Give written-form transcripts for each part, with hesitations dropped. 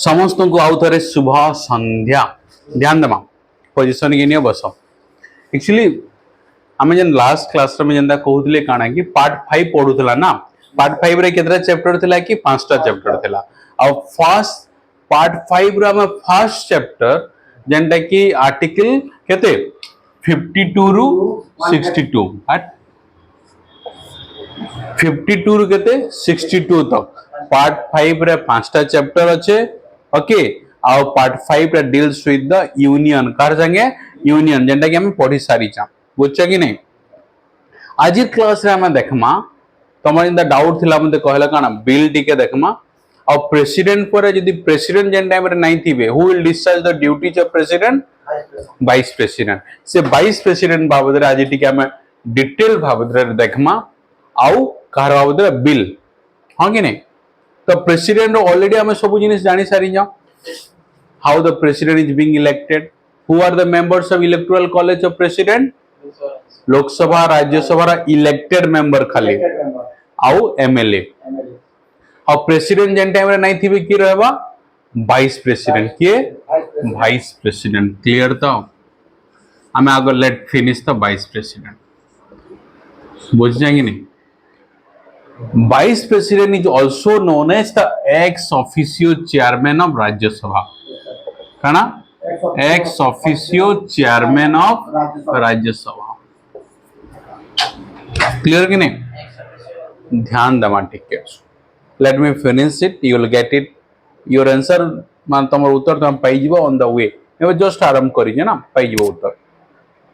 समस्त को आउ थे शुभ संध्या ध्यान देमा पोजिशन के बस एक्चुअली आम जेन लास्ट क्लास में जेनता कहते काना कि पार्ट 5 पढ़ुला ना पार्ट 5 रे केतरा चैप्टर थिला कि 5टा चैप्टर थिला आ फर्स्ट पार्ट 5 रो हम फर्स्ट चैप्टर जेनता कि आर्टिकल केते 52 रु 62 हट 52 रु केते 62 तक पार्ट 5 रे 5टा चैप्टर अच्छे ओके आ पार्ट 5 रे deals with the union car संगे यूनियन जेनता कि हम पढ़ी सारी चा बुझछ कि नहीं आज क्लास रे हम देखमा तमर इंदा डाउट थिला मते कहला काना बिल टिके देखमा और प्रेसिडेंट पर यदि प्रेसिडेंट जेन टाइम रे नहीं थिबे who will discharge the duties of president vice president से वाइस प्रेसिडेंट बाबद रे आज टिके हम डिटेल बाबद रे देखमा आउ कार बाबद रे बिल हां कि नहीं तो प्रेसिडेंट ऑलरेडी हम सब जिनिस जानि सारी जा how the president is being elected who are the members of electoral college of president Lok Sabha Rajya Sabha elected member खाली आउ एमएलए और प्रेसिडेंट जेन टाइम रे नहीं थिबे की रहबा वाइस प्रेसिडेंट के वाइस प्रेसिडेंट क्लियर तो हमें आगे late finish the vice president बुझ जाएंगे नहीं vice president is also known as the ex officio chairman of Rajya Sabha काना x officio chairman of Rajya Sabha clear कि नहीं ध्यान दमा टिके let me finish it you will get it your answer मान तमर उत्तर तुम पाई जीवो ऑन द वे एबे जस्ट आरंभ करी जे ना पाई जीवो उत्तर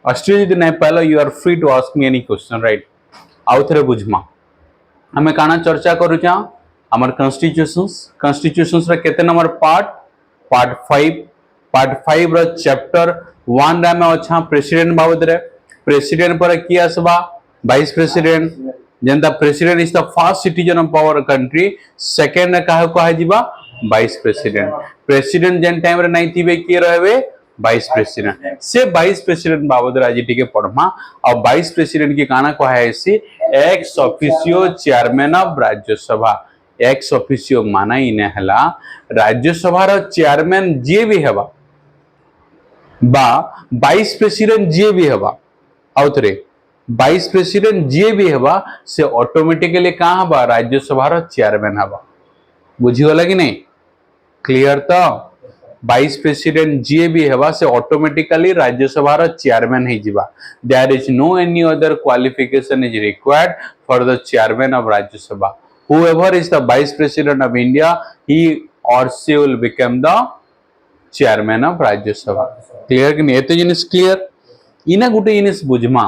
अस्ट्री यदि नहीं पाइलो you are free to ask me any question right आउ थरे बुझमा हमें काना चर्चा करूचा हमर कॉन्स्टिट्यूशंस रे केते नंबर पार्ट 5 रो चैप्टर 1 रे में अच्छा प्रेसिडेंट बाबद रे प्रेसिडेंट पर की आसबा वाइस प्रेसिडेंट जनता president is the first citizen of our country second काहे कहा जीवा वाइस प्रेसिडेंट प्रेसिडेंट जेन टाइम रे नहीं थिबे की रहबे वाइस प्रेसिडेंट से वाइस प्रेसिडेंट बाबद राजी टिके पढ़मा और वाइस प्रेसिडेंट की काना कहा है सी x officio chairman of Rajya Sabha ex officio माना इने हला राज्यसभा रो चेयरमैन जे भी हेबा बा वाइस प्रेसिडेंट जे भी हेबा आउतरे वाइस प्रेसिडेंट जे भी हेबा से ऑटोमेटिकली कहां हबा राज्यसभा रो चेयरमैन हबा बुझी होला कि नहीं क्लियर तो वाइस प्रेसिडेंट जे भी हेबा से ऑटोमेटिकली राज्यसभा रो चेयरमैन ही जीवा there is no any other qualification is required for the chairman of Rajya Sabha whoever is the vice president of India he or she will become the chairman of Rajya Sabha clear कि नहीं एते जिनिस clear इना गुटे जिनिस बुझमा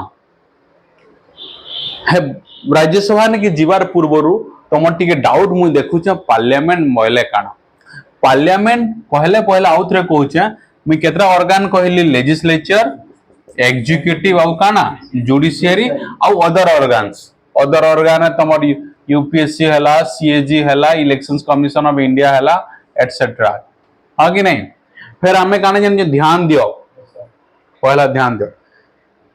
है राज्यसभा ने कि जीवार पूर्वरु तमर टिके डाउट मु देखुछ पार्लियामेंट मोइले काना पार्लियामेंट कहले पहले आउथरे कहूछ मु केतरा ऑर्गन कहली लेजिस्लेचर एग्जीक्यूटिव आउ काना जुडिशियरी आउ अदर ऑर्गन तमर यूपीएससी हला सीएजी हला इलेक्शंस कमीशन ऑफ इंडिया हला एटसेट्रा हां कि नहीं फिर हमें काना जन ध्यान दियो पहला ध्यान दियो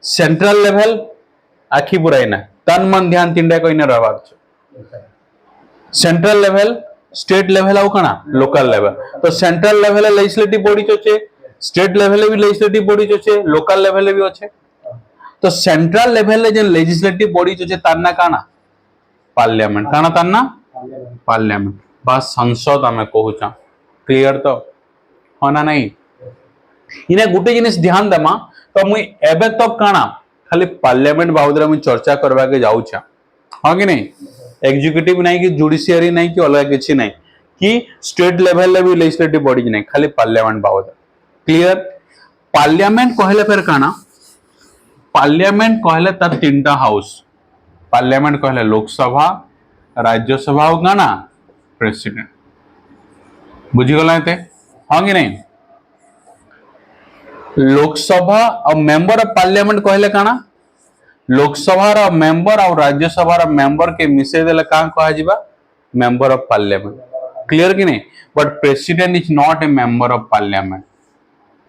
सेंट्रल लेवल आखी बुराई ना तन मन ध्यान तीनटा कोइने रहबार छ सेंट्रल लेवल स्टेट लेवल आउ काना लोकल लेवल तो सेंट्रल लेवल लेजिस्लेटिव बॉडी छे स्टेट लेवल भी लेजिस्लेटिव बॉडी छे लोकल लेवल भी अच्छे तो सेंट्रल लेवल जे लेजिस्लेटिव बॉडी छे ताना काना पार्लियामेंट काना ताना पार्लियामेंट बस संसद हमें कहूचा क्लियर तो होना नहीं इने गुटे जिनिस ध्यान देमा तो मुई एबे तक काना खाली पार्लियामेंट बाबद रे मुई चर्चा करबा के जाउछा हां कि नहीं एग्जीक्यूटिव नहीं कि जुडिशियरी नहीं कि अलग किछि नहीं कि स्टेट लेवल ले भी लेजिस्लेटिव बॉडी नहीं खाली पार्लियामेंट बाबद क्लियर पार्लियामेंट कहले फिर काना पार्लियामेंट कहले त तीनटा हाउस पार्लियामेंट कहले लोकसभा राज्यसभा हो गाना प्रेसिडेंट बुझी गला एते हां कि नहीं लोकसभा और मेंबर ऑफ पार्लियामेंट कहले काना लोकसभा रो मेंबर और राज्यसभा रो मेंबर के मिसे देले का कहा जीवा मेंबर ऑफ पार्लियामेंट क्लियर कि नहीं but president is not a member of parliament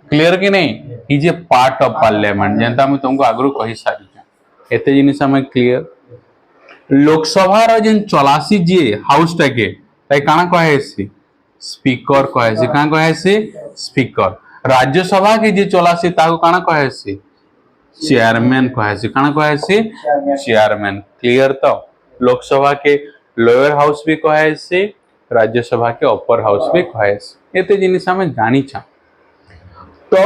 clear कि नहीं is a part of parliament जनता मैं तुमको आगु कहि सारी एते जिनिस हमें क्लियर लोकसभा रो जिन 84 जे हाउस टाके ताई काना कहे सी स्पीकर कहे क्या कहे स्पीकर राज्यसभा के जे चलासी ताको काना कहे चेयरमैन कहे काना कहे चेयरमैन क्लियर तो लोकसभा के लोअर हाउस भी कहे राज्यसभा के अपर हाउस भी कहे एते जिनिस आमे जानी छा तो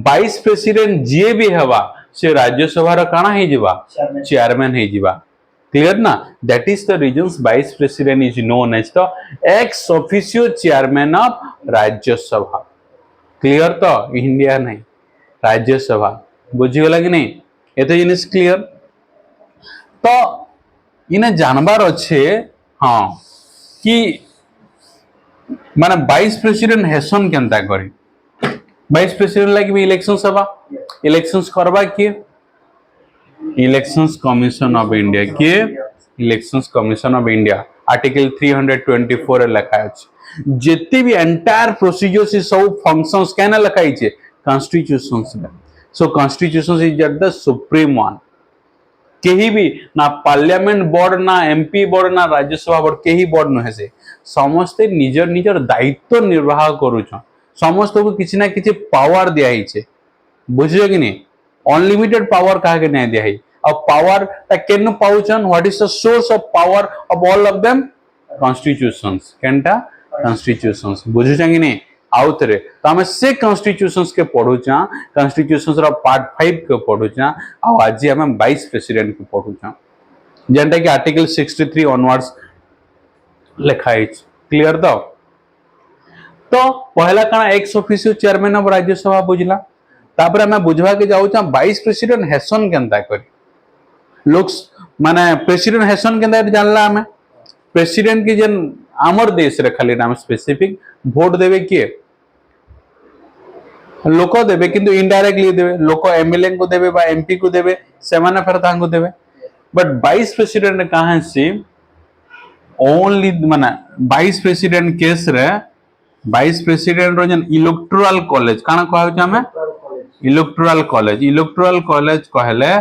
वाइस प्रेसिडेंट जे भी हवा से राज्यसभा रा काना हे जिबा चेयरमैन हे जिबा क्लियर ना that is the reasons vice president is known as the ex officio chairman of Rajya Sabha clear तो इंडिया नहीं राज्यसभा बुझीगला कि नहीं एते जिनिस क्लियर तो इने जानबार अच्छे हाँ कि माने वाइस प्रेसिडेंट हेसन केनता करी वाइस प्रेसिडेंट लागी भी इलेक्शन सभा इलेक्शंस करबा किए इलेक्शंस कमीशन ऑफ इंडिया किए elections commission of India article 324 लिखा है जेते भी एंटायर प्रोसीजर से सब फंक्शंस केना लिखाई छे कॉन्स्टिट्यूशंस में सो constitution is the supreme one केही भी ना पार्लियामेंट बोर्ड ना एमपी बोर्ड ना राज्यसभा बोर्ड केही बोर्ड नहे से समस्त निजर निजर दायित्व निर्वाह करूछन समस्त को किसी ना किसी पावर दिया ही छे बुझियो कि नहीं अनलिमिटेड पावर कहा के नहीं दिया ही अब पावर ता केन पाउचन what is the source of power of all of them constitutions केनटा कॉन्स्टिट्यूशंस बुझियो कि नहीं आउ थरे तो हमें से कॉन्स्टिट्यूशंस के पढुचा कॉन्स्टिट्यूशंस रा पार्ट 5 के पढुचा आ आज हम वाइस प्रेसिडेंट के पढुचा जेंटा कि आर्टिकल 63 ऑनवर्ड्स लिखा है क्लियर तो पहला काना x officio chairman of Rajya Sabha बुझला तापर हमें बुझवा के जाऊ वाइस प्रेसिडेंट हेसन केनता करी लोग माने प्रेसिडेंट हेसन केनता जानला हमें प्रेसिडेंट की जन आमर देश रे खाली नाम स्पेसिफिक वोट देवे किए लोक देवे किंतु इनडायरेक्टली देवे लोक एमएलए को देवे बा एमपी को देवे से माने फिर तांको देवे बट वाइस प्रेसिडेंट कहां से ओनली माने वाइस प्रेसिडेंट केस रे वाइस प्रेसिडेंट रो जन इलेक्टोरल कॉलेज काना कहै छै हमें इलेक्टोरल कॉलेज कहले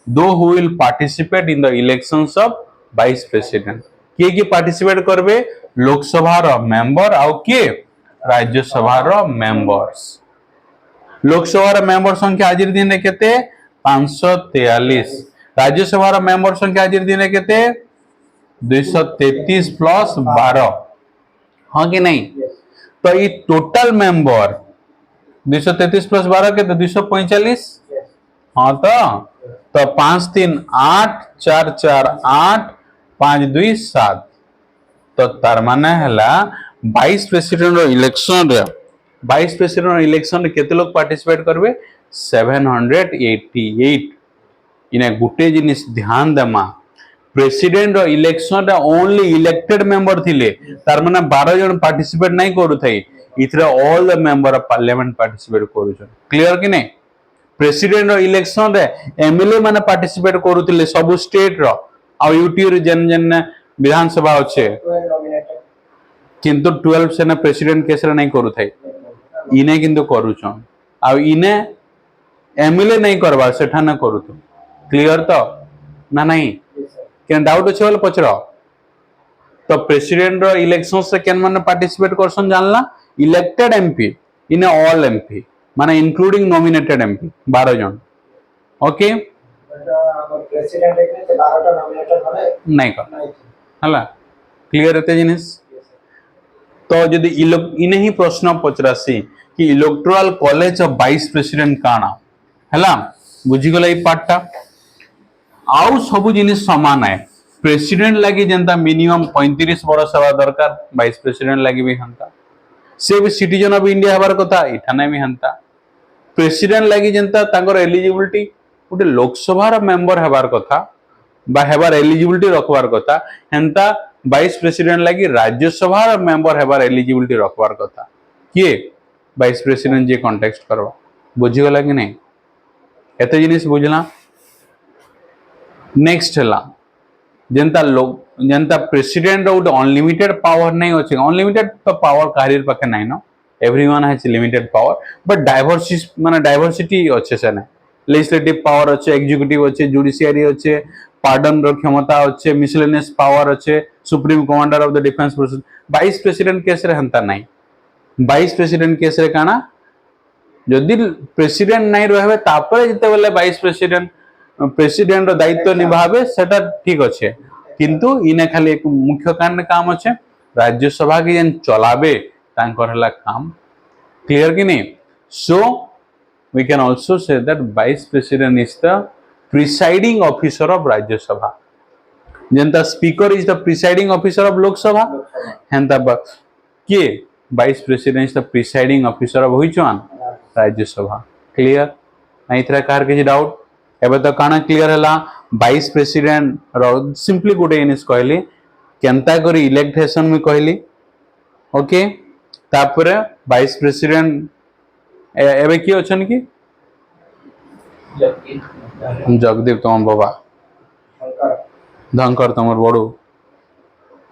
दो who will participate in the elections of vice president के पार्टिसिपेट करबे लोकसभा रो मेंबर आउ के राज्यसभा रो मेंबर्स लोकसभा रो मेंबर संख्या आज दिन केते 543 राज्यसभा रो मेंबर संख्या आज दिन केते 233 प्लस 12 हां कि नहीं तो ये टोटल मेंबर 233 प्लस 12 के तो 245 हाँ तो 5 3 8 4 4 8 5 2 7 तो तार माने हला वाइस प्रेसिडेंट रो इलेक्शन रे वाइस प्रेसिडेंट रो इलेक्शन रे केते लोग पार्टिसिपेट करबे 788 इने गुटे जिनिस ध्यान देमा प्रेसिडेंट रो इलेक्शन रे ओनली इलेक्टेड मेंबर थिले तार माने 12 जन पार्टिसिपेट नहीं करू थई इथरे all the member of parliament participate करू छन क्लियर कि नहीं प्रेसिडेंट रो इलेक्शन रे एमएलए माने पार्टिसिपेट करूथिले सब स्टेट रो आ यूटी रे जन जन विधानसभा अच्छे किंतु 12 से ना प्रेसिडेंट केस रे नहीं करू थाई इने किंतु करू छन आ इने एमएलए नहीं करबा सेठा ना करू तो क्लियर तो ना नहीं केन डाउट अछि वाला पचरो तो प्रेसिडेंट रो इलेक्शन से केन माने पार्टिसिपेट करसन जानला elected MP in all MP माने इंक्लूडिंग नॉमिनेटेड एमपी 12 जन ओके प्रेसिडेंट एक ने 12 टा नॉमिनेटेड होले नहीं कर हला क्लियर रहते जिनिस तो यदि इने ही प्रश्न पचरासी कि electoral college of vice president काना हला बुझी गला ई पार्टटा आउ सब जिनिस समान है प्रेसिडेंट लगी जनता मिनिमम 35 वर्ष हवा दरकार वाइस प्रेसिडेंट लगी भी हंता से भी सिटीजन ऑफ इंडिया हबार कथा इठाने भी हंता प्रेसिडेंट लगी जनता तांकर एलिजिबिलिटी उटे लोकसभा रा मेंबर हबार कथा बा हेबार एलिजिबिलिटी रखबार कथा हेंता वाइस प्रेसिडेंट लगी राज्यसभा रा मेंबर हेबार एलिजिबिलिटी रखबार कथा किए वाइस प्रेसिडेंट जे कॉन्टेक्स्ट करवा बुझी गला कि नहीं एते जिनिस बुझला नेक्स्ट हला जनता प्रेसिडेंट रो अनलिमिटेड पावर नहीं अछि अनलिमिटेड तो पावर कारीर पाखे नहीं न everyone has limited power but diversity माने डाइवर्सिटी अच्छे से ना लेजिस्लेटिव पावर अच्छे एग्जीक्यूटिव अच्छे जुडिशियरी अच्छे पार्डन रो क्षमता अच्छे, मिसलेनियस पावर अच्छे, supreme commander of the defence forces. Vice president case रे हंता नहीं। वाइस प्रेसिडेंट केस रे काना जदि प्रेसिडेंट नहीं रहे तापर जते बेले वाइस प्रेसिडेंट प्रेसिडेंट रो दायित्व निभावे सेटा ठीक अच्छे, किंतु इने खाली एक मुख्य काम अच्छे राज्यसभा के जेन चलावे तांकर हला काम। क्लियर कि नहीं? सो we can also say that vice president is the presiding officer of Rajya Sabha. Jenta speaker is the presiding officer of Lok Sabha, and the ke vice president is the presiding officer of which one? Rajya Sabha. Clear? नहीं थरा car के doubt एबे तो काना clear हला vice president रो simply गुडे इनिस कहली केनता करी इलेक्शन में कहली। ओके, तापर वाइस प्रेसिडेंट एबे की अछन की जगदीप तुम बाबा धनकर तुम बड़ू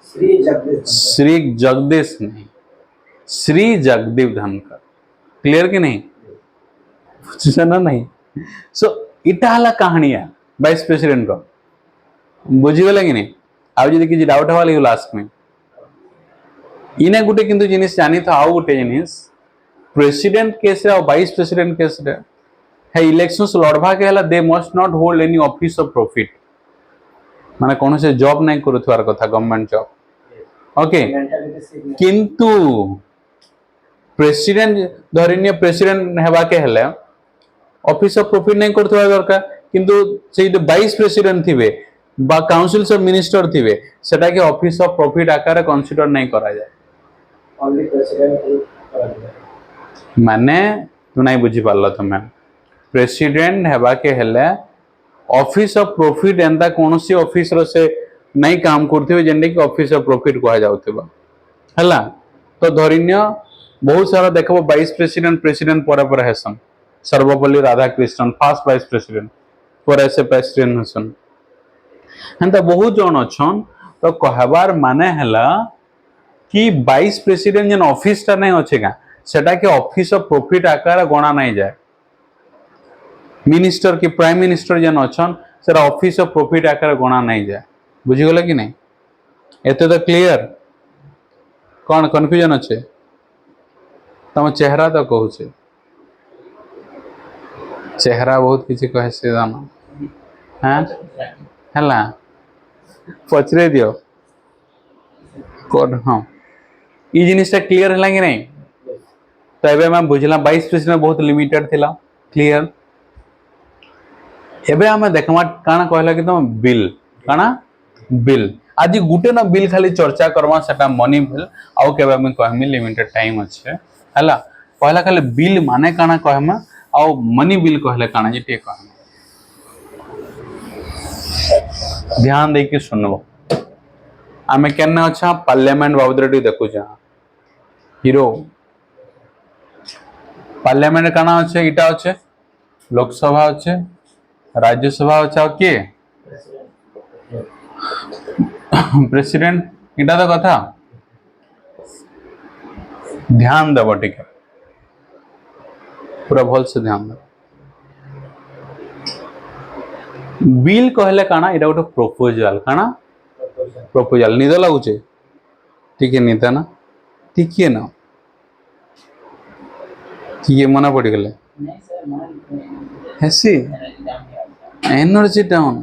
श्री जगदीश नहीं, श्री जगदीप धनकर। क्लियर कि नहीं? ना नहीं। सो इटा हला कहानिया वाइस प्रेसिडेंट को बुझीगले कि नहीं? आउ जदि किछि डाउट हवाले यू लास्ट में इने गुटे किंतु जिनिस जानी था आउ गुटे जिनिस प्रेसिडेंट केस रे और वाइस प्रेसिडेंट केस रे है इलेक्शंस लड़वा के हला they must not hold any office of profit, माने कोन से जॉब नहीं करूथवार कथा गवर्नमेंट जॉब। ओके, किंतु प्रेसिडेंट धरिनिय प्रेसिडेंट हेबा के हले ऑफिस ऑफ प्रॉफिट नहीं करथवा दरकार, किंतु से वाइस प्रेसिडेंट थिबे बा काउंसिल ऑफ मिनिस्टर थिबे सेटा के ऑफिस ऑफ प्रॉफिट आकार कंसीडर नहीं करा जाए। ओनली प्रेसिडेंट माने तू नहीं बुझी पारलो तमे प्रेसिडेंट हेबा के हेले ऑफिस ऑफ प्रॉफिट एंता कोनोसी ऑफिस रो से नहीं काम करथिबे जेंडे कि ऑफिस ऑफ प्रॉफिट कहा जाउथिबा हला। तो धरिन्य बहुत सारा देखबो वाइस प्रेसिडेंट प्रेसिडेंट पर हेसन Sarvepalli Radhakrishnan first vice president पर ऐसे प्रेसिडेंट हसन हंता बहुत जन अछन। तो कहबार माने हला कि वाइस प्रेसिडेंट जन ऑफिस ता नहीं अछेगा सेटा के ऑफिस ऑफ प्रॉफिट आकार गणा नहीं जाए। मिनिस्टर की प्राइम मिनिस्टर जन अछन सेटा ऑफिस ऑफ प्रॉफिट आकार गणा नहीं जाए। बुझी गले कि नहीं? एते तो क्लियर? कौन कंफ्यूजन अच्छे? तम चेहरा तो कहू छे चेहरा बहुत किसी कहे से जानो हां हला पचरे दियो कोड। हां ई जिनिसटा क्लियर हला कि नहीं? तो एबे मैं बुझला वाइस प्रेसिडेंट बहुत लिमिटेड थिला। क्लियर? एबे हमें देखमा काना कहला कि तुम बिल काना बिल आज गुटे ना बिल खाली चर्चा करवा सेटा मनी बिल आउ केबे हम कहमी लिमिटेड टाइम अच्छे हला। पहला खाली बिल माने काना कहमा आउ मनी बिल कहले काना जे टे कहमा ध्यान दे के सुनबो। आमे केने अच्छा पार्लियामेंट बाबदरे देखु जा हीरो पार्लियामेंट काना अच्छे इटा अच्छे लोकसभा अच्छे राज्यसभा अच्छा के प्रेसिडेंट इटा तो कथा ध्यान देव टिके पूरा भल से ध्यान देव। बिल कहले काना इटा गोटे प्रपोजल काना प्रपोजल निद लगुचे टिके निदा ना टिके ना कि मना पड़ गले हेसी energy down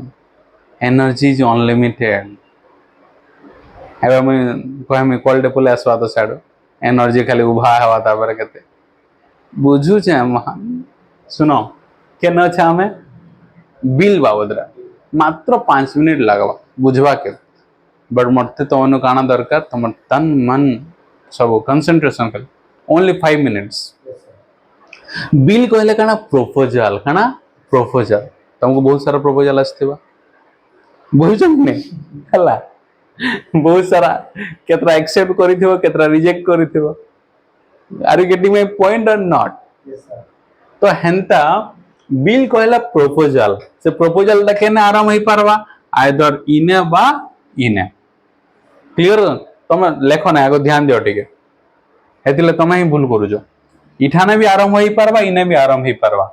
energy is unlimited. एबे मैं कहमी कोल्ड पुले आसवा तो साडो एनर्जी खाली उभा हवा तापर केते बुझु छे महान सुनो केन अच्छा हमें बिल बाबदरा मात्र 5 मिनिट लगवा बुझवा के बट मते तो अनु काना दरकार तुम तन मन सब कंसंट्रेशन कर ओनली 5 मिनिट्स। बिल कहले काना प्रपोजल तुमको बहुत सारा प्रपोजल आसथिबा बुझछन ने हला बहुत सारा केतरा एक्सेप्ट करिथिबो केतरा रिजेक्ट करिथिबो। Are you getting my point or not? तो हेंता बिल कहला प्रपोजल से प्रपोजल केने आराम होई पारबा आइदर इने बा इने। क्लियर? तुम लेखो ना आगो ध्यान दियो टिके हेतिले तुम ही भूल करूजो इठाने भी आराम होई पारबा इने भी आराम होई पारबा।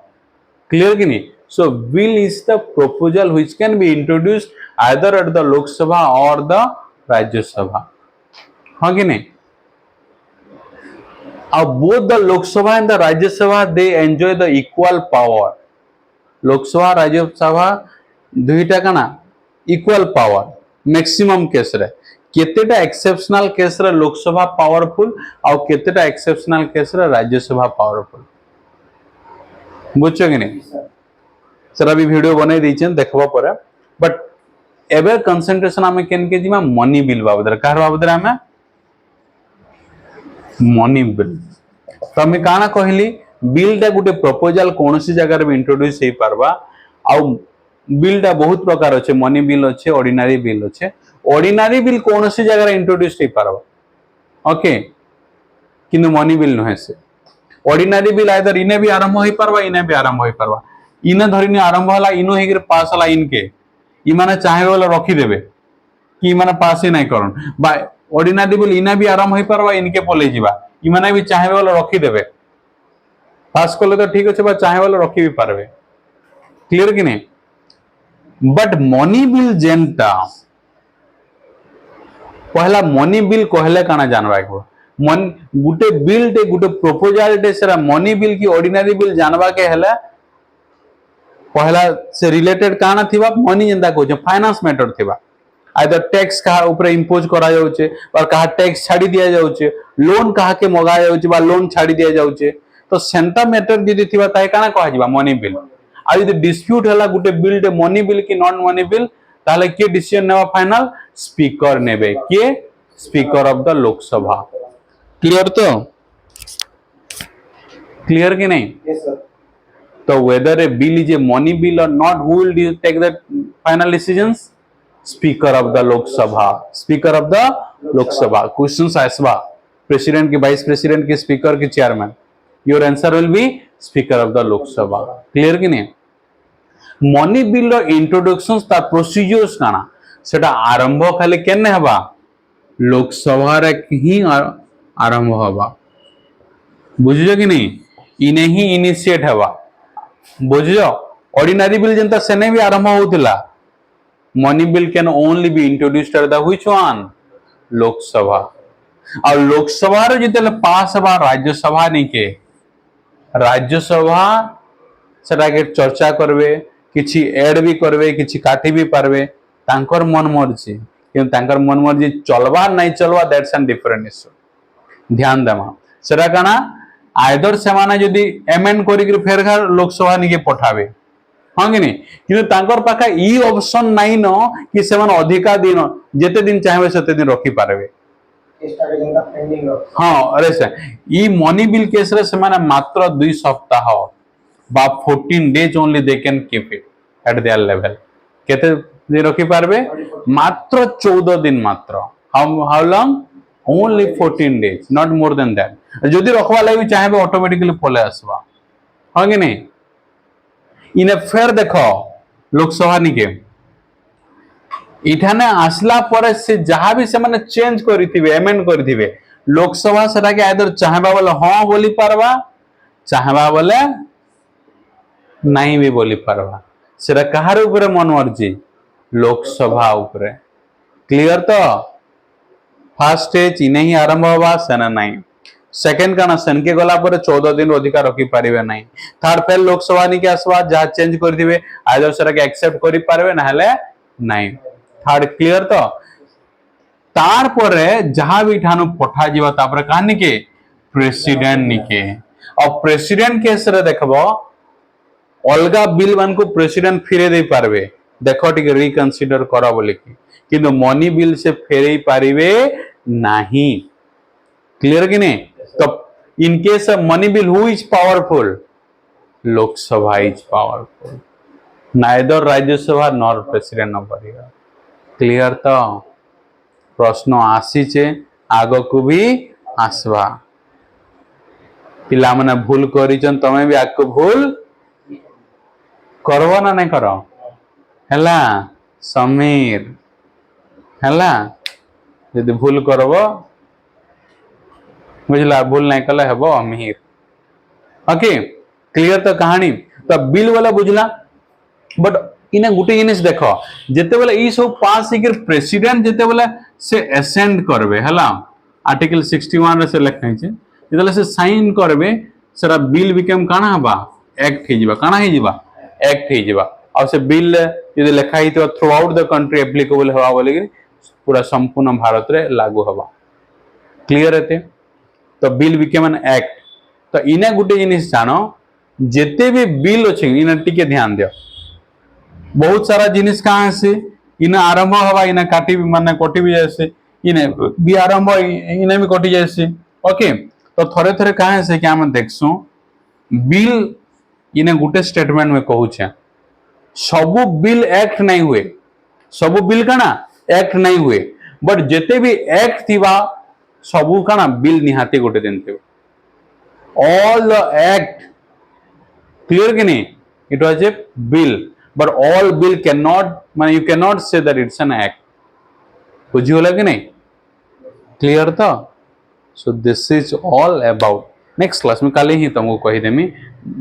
क्लियर कि नहीं? So bill is the proposal which can be introduced either at the Lok Sabha or the Rajya Sabha. हाँ कि नहीं? Both the Lok Sabha and the Rajya Sabha they enjoy the equal power. Lok Sabha Rajya Sabha दुईटा काना equal power maximum case रे केतेटा exceptional case रे Lok Sabha powerful और केतेटा exceptional case रे Rajya Sabha powerful बुझছো कि नहीं सर अभी वीडियो बनै दैछन देखबो परे बट एबे कंसंट्रेशन हमें केन के जिमा मनी बिल बाबदर कार बाबदर हमें मनी बिल तो हमें काना कहली बिल टा गुटे प्रपोजल कोनोसी जगह रे इंट्रोड्यूस हे परबा आ बिल टा बहुत प्रकार अच्छे मनी बिल अच्छे ऑर्डिनरी बिल अच्छे ऑर्डिनरी बिल कौन सी जगह इंट्रोड्यूस हो पारबा ओके किंतु मनी बिल नुहे से ऑर्डिनरी बिल आइदर इने भी आरंभ हो पारबा इने भी आरंभ हो पारबा इने धरिनी आरंभ होला इनो हेगर पास होला इनके इ माने चाहे वाला रखी देबे कि माने पास ही नहीं करन बा ऑर्डिनरी बिल इने भी आरंभ हो पारबा इनके पले जिबा इ माने भी चाहे वाला रखी देबे पास करले तो ठीक अछि बा चाहे वाला रखी भी पारबे क्लियर कि नहीं बट मनी बिल जेनटा पहला मनी बिल कहले काना जानबा को मन गुटे बिल टे गुटे प्रपोजल टे सेरा मनी बिल की ऑर्डिनरी बिल जानबा के हला पहला से रिलेटेड काना थिबा मनी जेंदा को फाइनेंस मैटर थिबा आइदर टैक्स का ऊपर इंपोज करा जाउचे और कहा टैक्स छाड़ी दिया जाउचे लोन कहा के मगा जाउचे बा लोन छाड़ी दिया जाउचे तो सेंटा मैटर जदी थिबा ताय काना कहा जिबा मनी बिल आ यदि डिस्प्यूट हला गुटे बिल टे मनी बिल की नॉन मनी बिल ताले के डिसीजन नेवा फाइनल स्पीकर नेबे के speaker of the Lok Sabha clear तो क्लियर कि नहीं yes sir तो whether a bill is a money bill or not who will take the final decisions speaker of the lok sabha speaker of the lok sabha questions asba president ki vice president ki speaker ki chairman your answer will be speaker of the lok sabha clear कि नहीं money bill introduction तार procedures काना सेटा आरंभ खाली केने हबा लोकसभा रे ही आरंभ हबा बुझियो कि नहीं इने ही इनिशिएट हबा बुझियो ऑर्डिनरी बिल जनता सेने भी आरंभ होतिला money bill can only be introduced at the which one Lok Sabha और लोकसभा रे जितले पास हबा राज्यसभा नहीं के राज्यसभा सेटा के चर्चा करबे किछि ऐड भी करबे किछि काटी भी पारबे तांकर मन मर्जी कि तांकर मन मर्जी चलबा नहीं चलबा दैट्स एन डिफरेंट इश्यू ध्यान देमा सेटा काना आइदर से माने जदी एमेंड करी के फेर लोकसभा निके पठावे हां कि नहीं कि तांकर पाखा ई ऑप्शन नाही न कि से माने अधिका दिन जेते दिन चाहेबे सेते दिन रखी पारबे हां अरे से ई मनी बिल केस रे से माने मात्र 2 सप्ताह बा 14 days only they can keep it at their level केते दिन रखी पारबे मात्र 14 दिन मात्र how long only 14 days not more than that जदी रखवा लागि चाहेबे ऑटोमेटिकली पले आसबा हां कि नहीं इने फेर देखो लोकसभा निके इठाने आसला पर से जहां भी से माने चेंज करिथिबे एमेंड करिथिबे लोकसभा सेटा के आइदर चाहेबा बोले हां बोली पारबा चाहेबा बोले नहीं भी बोली पारबा सेटा कहार ऊपर मन मर्जी लोकसभा ऊपर क्लियर तो फर्स्ट स्टेज इने ही आरंभ होबा सेना नहीं सेकंड काना सन के गला पर 14 दिन अधिकार रखी पारिबे नहीं थर्ड फेल लोकसभा नि के आसबा जा चेंज कर दिबे आइदर सेटा के एक्सेप्ट करि पारबे ना हले नहीं थर्ड क्लियर तो तार पर जहां भी ठानु पठा जीवा तापर कहानी के प्रेसिडेंट निके और प्रेसिडेंट केस रे देखबो अलगा बिल मान को प्रेसिडेंट फिरे दे पारबे देखो टिके रिकंसीडर करा बोले किंतु मनी बिल से फेरे पारिबे नहीं क्लियर कि नहीं तो in case of money bill who is powerful Lok Sabha is powerful neither Rajya Sabha nor president of India clear तो प्रश्न आसी छे आगो को भी आसवा पिला माने भूल करिचन तमे भी आको भूल करबो ना नहीं करो हैला समीर हैला यदि भूल करबो बुझला भूल नहीं कले हेबो अमीर ओके क्लियर तो कहानी तो बिल वाला बुझला बट इना गुटे जिनिस देख जिते बेले ई सब पास हिकर प्रेसिडेंट जिते बेले से एसेंड करबे हला आर्टिकल 61 रे से लिखा छै जिते से साइन करबे सेरा बिल बिकम काना हबा एक्ट हे जिबा काना हे जिबा एक्ट हे जिबा आ से बिल यदि लिखा ही तो through out the country applicable हवा बोले पूरा संपूर्ण भारत रे लागू हवा क्लियर हेते तो बिल बिकम एन एक्ट तो इना गुटे जिनिस जानो जेते भी बिल अछि इना टिके ध्यान दियो बहुत सारा जिनिस कहाँ से इना आरंभ हवा इना काटी माने कटी भी जैसे इने भी आरंभ इने भी कटी जैसे ओके तो थरे थरे कहाँ से क्या हम देखसु बिल इने गुटे स्टेटमेंट में कहू छे सबु बिल एक्ट नहीं हुए सबु बिल काना एक्ट नहीं हुए बट जेते भी एक्ट थिबा सबु काना बिल निहाती गोटे दिन थे ऑल द एक्ट क्लियर कि नहीं it was a bill but all bill can not माने you can not say that it's an act बुझी होला कि नहीं क्लियर था so this is all about next class में काले ही तुमको कही देमी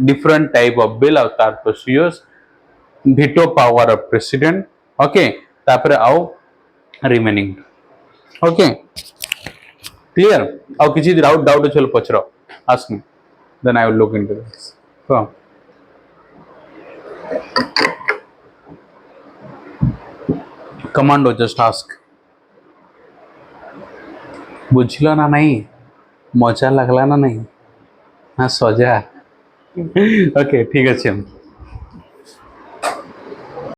डिफरेंट टाइप ऑफ बिल और तार procedures veto power of president okay तापर आओ remaining okay clear आओ किसी डाउट चलो पचरो ask me then I will look into this so commando just ask बुझलो ना नहीं मजा लगला ना नहीं हाँ सजा ओके ठीक है